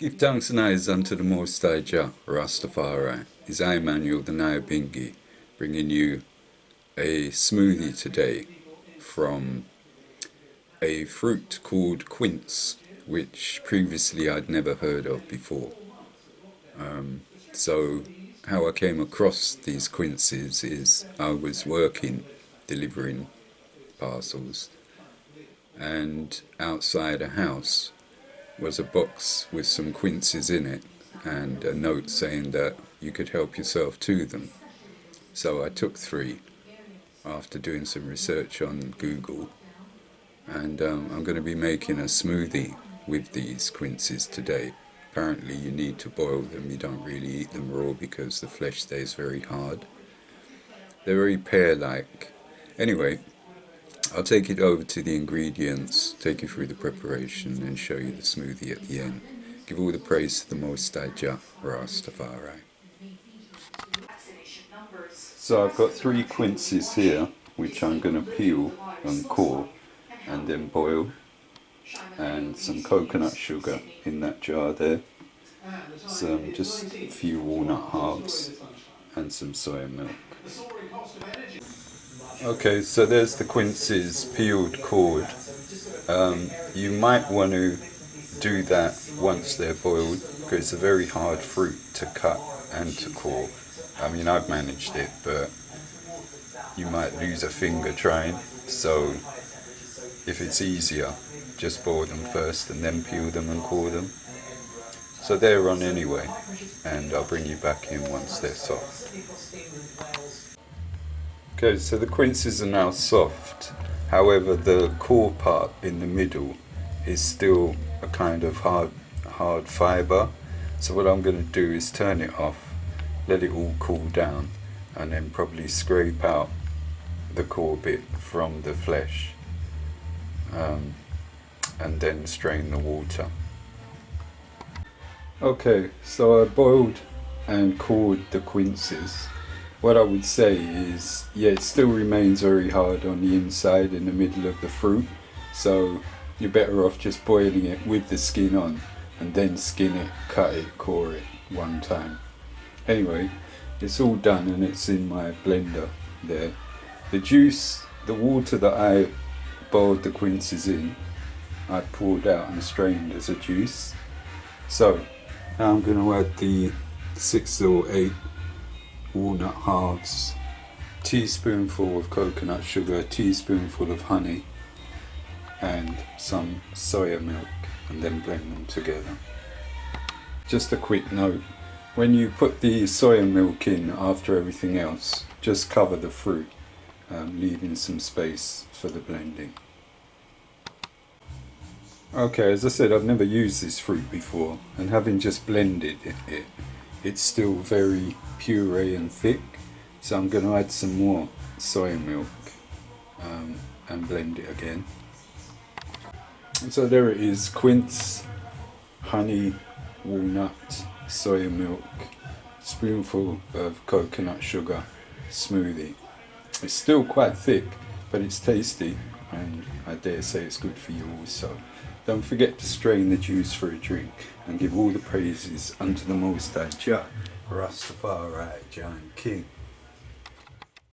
Give thanks and eyes unto the Most High Jah, Rastafari. Is I, Emmanuel, the Nyabinghi, bringing you a smoothie today from a fruit called quince, which previously I'd never heard of before. So how I came across these quinces is I was working, delivering parcels, and outside a house was a box with some quinces in it and a note saying that you could help yourself to them. So I took 3 after doing some research on Google, and I'm going to be making a smoothie with these quinces today. Apparently you need to boil them, you don't really eat them raw because the flesh stays very hard. They're very pear-like. Anyway, I'll take it over to the ingredients, take you through the preparation and show you the smoothie at the end. Give all the praise to the Most High Jah, Rastafari. So I've got 3 quinces here, which I'm going to peel and core and then boil, and some coconut sugar in that jar there, just a few walnut halves and some soya milk. Okay, so there's the quinces peeled, cored. You might want to do that once they're boiled because it's a very hard fruit to cut and to core. I mean, I've managed it, but you might lose a finger trying. So if it's easier, just boil them first and then peel them and core them. So they're on anyway, and I'll bring you back in once they're soft. Okay, so the quinces are now soft. However, the core part in the middle is still a kind of hard fibre. So what I'm going to do is turn it off, let it all cool down, and then probably scrape out the core bit from the flesh, and then strain the water. Okay, so I boiled and cored the quinces. What I would say is, yeah, it still remains very hard on the inside in the middle of the fruit, so you're better off just boiling it with the skin on and then skin it, cut it, core it one time. Anyway, it's all done and it's in my blender there. The juice, the water that I boiled the quinces in, I've poured out and strained as a juice. So now I'm going to add the 6 or 8 walnut halves, teaspoonful of coconut sugar, a teaspoonful of honey, and some soya milk, and then blend them together. Just a quick note, when you put the soya milk in after everything else, just cover the fruit, leaving some space for the blending. Okay, as I said, I've never used this fruit before, and having just blended it, it's still very puree and thick, so I'm going to add some more soya milk and blend it again. And so there it is, quince, honey, walnut, soya milk, spoonful of coconut sugar smoothie. It's still quite thick, but it's tasty, and I dare say it's good for you also. Don't forget to strain the juice for a drink and give all the praises unto the Most High Jah, Rastafari, Jah and King.